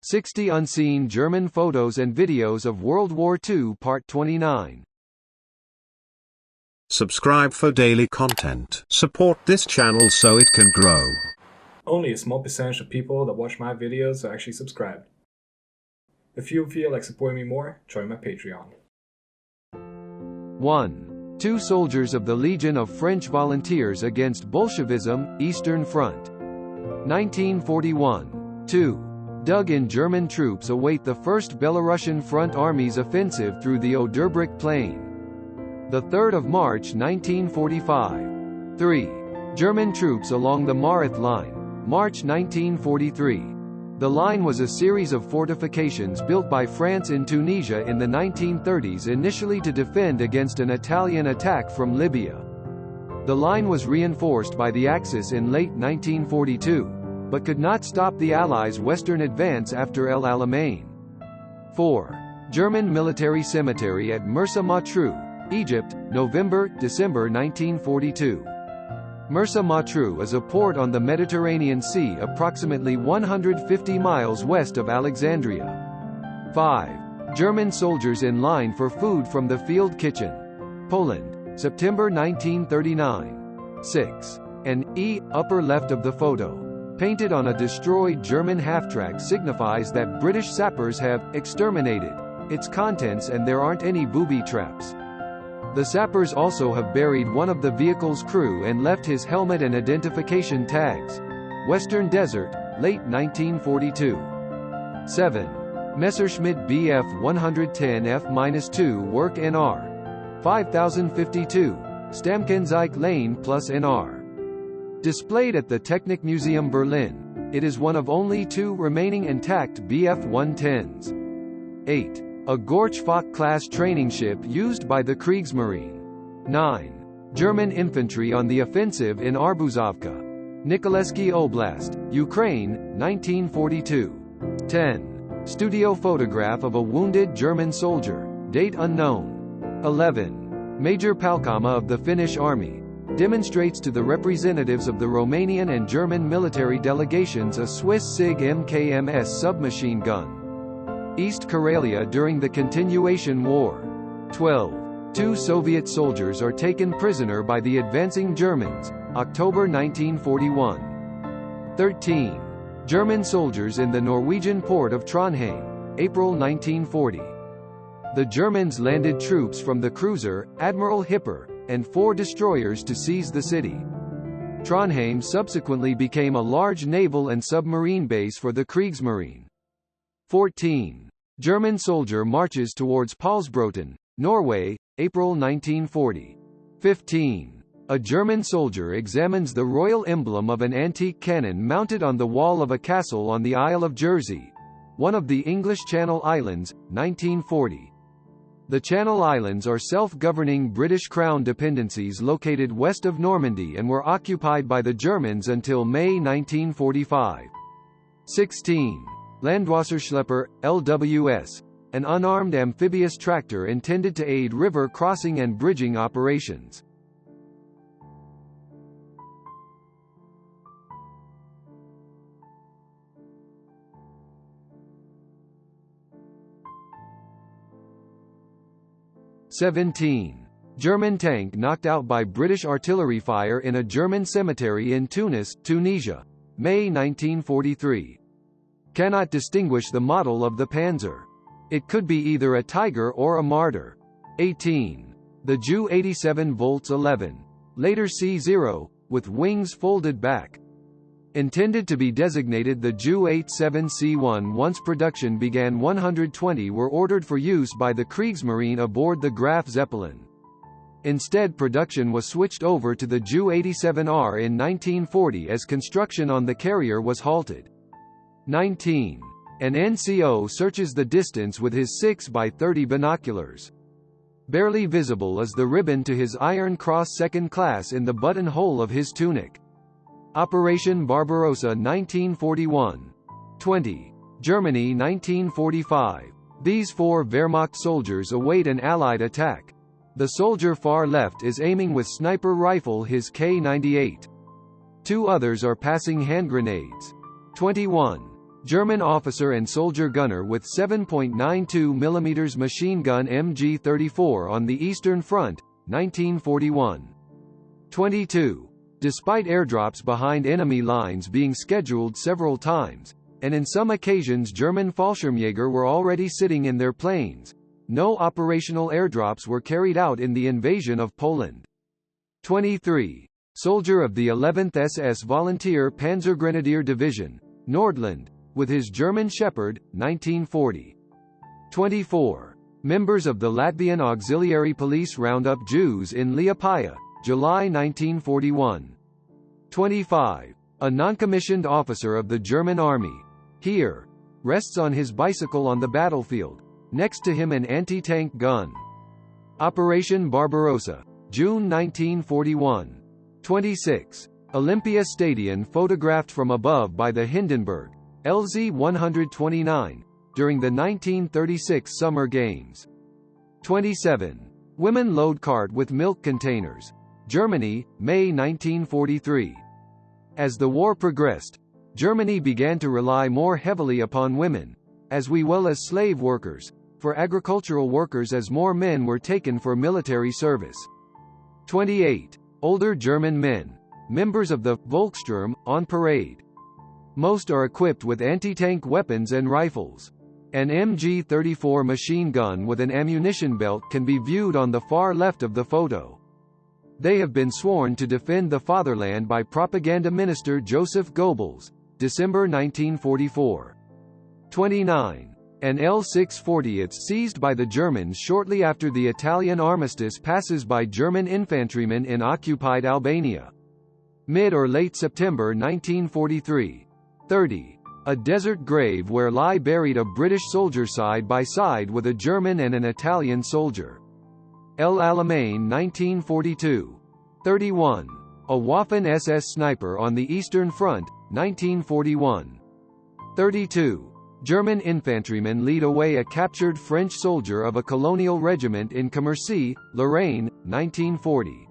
60 Unseen German Photos and Videos of World War II Part 29. Subscribe for daily content. Support this channel so it can grow. Only a small percentage of people that watch my videos are actually subscribed. If you feel like supporting me more, join my Patreon. 1. 2 soldiers of the Legion of French Volunteers against Bolshevism, Eastern Front. 1941. 2. Dug-in German troops await the 1st Belarusian Front Army's offensive through the Oderbruch Plain. 3 March 1945. 3. German troops along the Mareth Line. March 1943. The line was a series of fortifications built by France in Tunisia in the 1930s initially to defend against an Italian attack from Libya. The line was reinforced by the Axis in late 1942, but could not stop the Allies' western advance after El Alamein. 4. German military cemetery at Mersa Matruh, Egypt, November-December 1942. Mersa Matruh is a port on the Mediterranean Sea approximately 150 miles west of Alexandria. 5. German soldiers in line for food from the field kitchen. Poland, September 1939. 6. An E, upper left of the photo, painted on a destroyed German half-track signifies that British sappers have exterminated its contents and there aren't any booby traps. The sappers also have buried one of the vehicle's crew and left his helmet and identification tags. Western Desert, late 1942. 7. Messerschmitt Bf 110F-2 Work NR. 5052, Stammkennzeichen Lane plus NR. Displayed at the Technik Museum Berlin, it is one of only 2 remaining intact Bf-110s. 8. A Gorch-Fock-class training ship used by the Kriegsmarine. 9. German infantry on the offensive in Arbuzovka, Nikolaevsky Oblast, Ukraine, 1942. 10. Studio photograph of a wounded German soldier, date unknown. 11. Major Palkama of the Finnish Army demonstrates to the representatives of the Romanian and German military delegations a Swiss SIG MKMS submachine gun. East Karelia during the Continuation War. 12. 2 Soviet soldiers are taken prisoner by the advancing Germans, October 1941. 13. German soldiers in the Norwegian port of Trondheim, April 1940. The Germans landed troops from the cruiser, Admiral Hipper, and 4 destroyers to seize the city. Trondheim subsequently became a large naval and submarine base for the Kriegsmarine. 14. German soldier marches towards Palsbroten, Norway, April 1940. 15. A German soldier examines the royal emblem of an antique cannon mounted on the wall of a castle on the Isle of Jersey, one of the English Channel Islands, 1940. The Channel Islands are self-governing British Crown dependencies located west of Normandy and were occupied by the Germans until May 1945. 16. Landwasserschlepper, LWS, an unarmed amphibious tractor intended to aid river crossing and bridging operations. (17) German tank knocked out by British artillery fire in a German cemetery in Tunis, Tunisia, May 1943. Cannot distinguish the model of the Panzer. It could be either a Tiger or a Marder. 18. The Ju 87 volts 11, later C0, with wings folded back. Intended to be designated the Ju 87C1 once production began, 120 were ordered for use by the Kriegsmarine aboard the Graf Zeppelin. Instead, production was switched over to the Ju 87R in 1940 as construction on the carrier was halted. 19. An NCO searches the distance with his 6x30 binoculars. Barely visible is the ribbon to his Iron Cross second class in the buttonhole of his tunic. Operation Barbarossa 1941. 20. Germany 1945. These 4 Wehrmacht soldiers await an Allied attack. The soldier far left is aiming with sniper rifle his K98. 2 others are passing hand grenades. 21. German officer and soldier gunner with 7.92 mm machine gun MG-34 on the Eastern Front, 1941. 22. Despite airdrops behind enemy lines being scheduled several times, and in some occasions German Fallschirmjäger were already sitting in their planes, no operational airdrops were carried out in the invasion of Poland. 23. Soldier of the 11th SS Volunteer Panzergrenadier Division, Nordland, with his German Shepherd, 1940. 24. Members of the Latvian Auxiliary Police round up Jews in Liepāja, July 1941. 25. A non-commissioned officer of the German Army, here, rests on his bicycle on the battlefield, next to him an anti-tank gun. Operation Barbarossa, June 1941. 26. Olympia Stadion photographed from above by the Hindenburg, LZ-129, during the 1936 Summer Games. 27. Women load cart with milk containers, Germany, May 1943. As the war progressed, Germany began to rely more heavily upon women, as well as slave workers, for agricultural workers as more men were taken for military service. 28. Older German men, members of the Volkssturm, on parade. Most are equipped with anti-tank weapons and rifles. An MG-34 machine gun with an ammunition belt can be viewed on the far left of the photo. They have been sworn to defend the fatherland by Propaganda Minister Joseph Goebbels, December 1944. 29. An L-640 seized by the Germans shortly after the Italian armistice passes by German infantrymen in occupied Albania. Mid or late September 1943. 30. A desert grave where lie buried a British soldier side by side with a German and an Italian soldier. El Alamein 1942. 31. A Waffen-SS sniper on the Eastern Front, 1941. 32. German infantrymen lead away a captured French soldier of a colonial regiment in Commercy, Lorraine, 1940.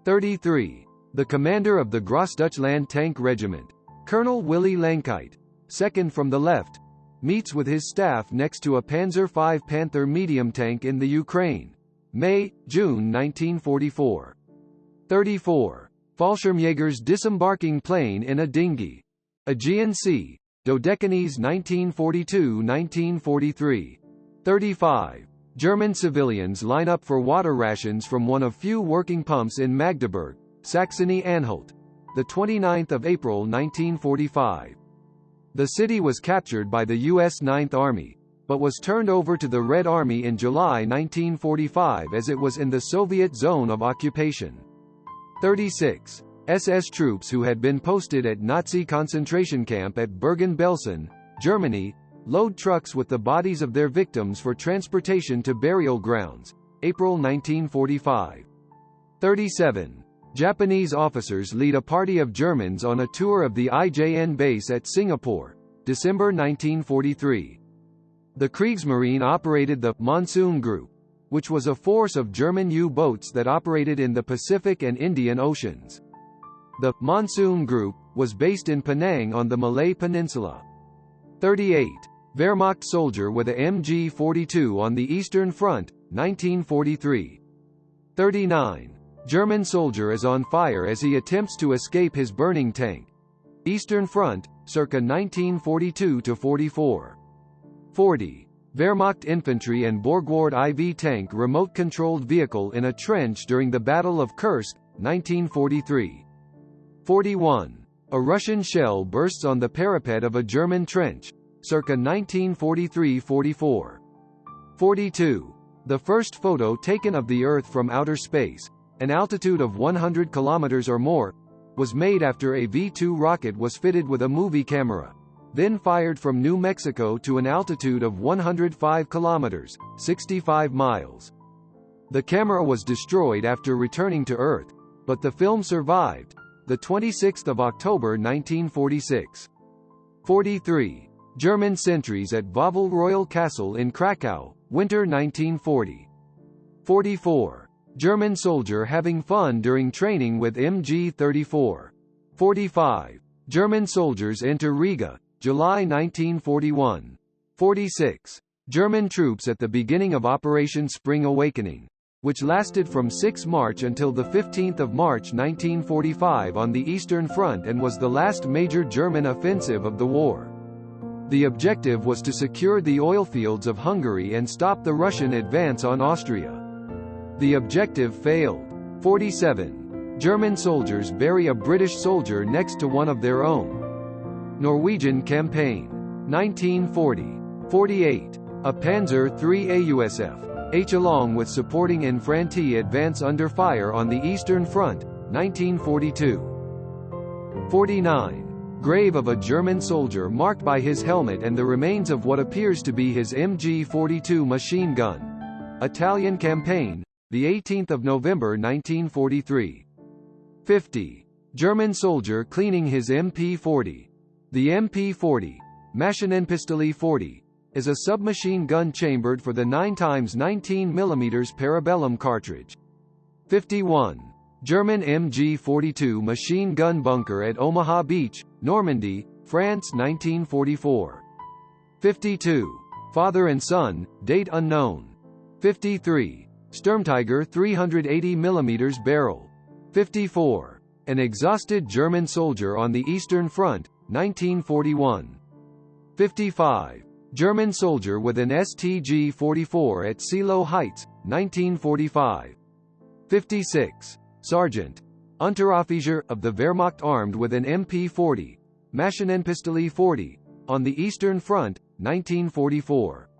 33. The commander of the Grossdeutschland Tank Regiment, Colonel Willy Lankite, second from the left, meets with his staff next to a Panzer V Panther medium tank in the Ukraine, May, June 1944. 34. Fallschirmjägers disembarking plane in a dinghy. Aegean Sea, Dodecanese 1942–1943. 35. German civilians line up for water rations from one of few working pumps in Magdeburg, Saxony-Anhalt, the 29th of April 1945. The city was captured by the U.S. Ninth Army, but was turned over to the Red Army in July 1945 as it was in the Soviet zone of occupation. 36. SS troops who had been posted at Nazi concentration camp at Bergen-Belsen, Germany, load trucks with the bodies of their victims for transportation to burial grounds, April 1945. 37. Japanese officers lead a party of Germans on a tour of the IJN base at Singapore, December 1943. The Kriegsmarine operated the Monsoon Group, which was a force of German U-boats that operated in the Pacific and Indian Oceans. The Monsoon Group was based in Penang on the Malay Peninsula. 38. Wehrmacht soldier with a MG-42 on the Eastern Front, 1943. 39. German soldier is on fire as he attempts to escape his burning tank. Eastern Front, circa 1942–44. 40. Wehrmacht infantry and Borgward IV tank remote-controlled vehicle in a trench during the Battle of Kursk, 1943. 41. A Russian shell bursts on the parapet of a German trench, circa 1943–44. 42. The first photo taken of the Earth from outer space, an altitude of 100 kilometers or more, was made after a V-2 rocket was fitted with a movie camera, then fired from New Mexico to an altitude of 105 kilometers, 65 miles. The camera was destroyed after returning to Earth, but the film survived, the 26th of October 1946. 43. German sentries at Wawel Royal Castle in Krakow, winter 1940. 44. German soldier having fun during training with MG-34. 45. German soldiers enter Riga, July 1941. 46. German troops at the beginning of Operation Spring Awakening, which lasted from 6 March until 15 March 1945 on the Eastern Front and was the last major German offensive of the war. The objective was to secure the oil fields of Hungary and stop the Russian advance on Austria. The objective failed. 47. German soldiers bury a British soldier next to one of their own. Norwegian campaign. 1940. 48. A Panzer III AUSF H along with supporting infantry advance under fire on the Eastern Front, 1942. 49. Grave of a German soldier marked by his helmet and the remains of what appears to be his MG-42 machine gun. Italian campaign, the 18th of November 1943. 50. German soldier cleaning his MP-40. The MP-40, Maschinenpistole 40, is a submachine gun chambered for the 9x19 mm parabellum cartridge. 51. German MG-42 machine gun bunker at Omaha Beach, Normandy, France 1944. 52. Father and son, date unknown. 53. Sturmtiger 380 mm barrel. 54. An exhausted German soldier on the Eastern Front, 1941. 55. German soldier with an STG-44 at Silo Heights, 1945. 56. Sergeant. Unteroffizier of the Wehrmacht armed with an MP-40, Maschinenpistole 40, on the Eastern Front, 1944.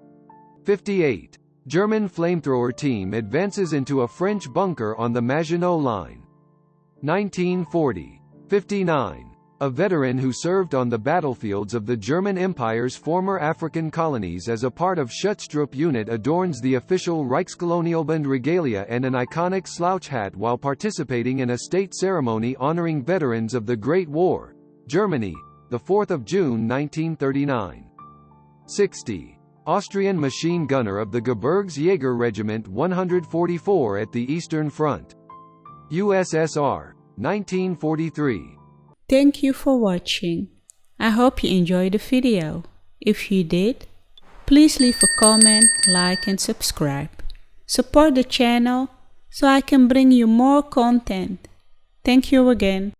58. German flamethrower team advances into a French bunker on the Maginot Line. 1940. 59. A veteran who served on the battlefields of the German Empire's former African colonies as a part of Schutztruppe unit adorns the official Reichskolonialbund regalia and an iconic slouch hat while participating in a state ceremony honoring veterans of the Great War, Germany, 4 June 1939. 60. Austrian machine gunner of the Gebirgsjäger Regiment 144 at the Eastern Front. USSR, 1943. Thank you for watching. I hope you enjoyed the video. If you did, please leave a comment, like and subscribe. Support the channel so I can bring you more content. Thank you again.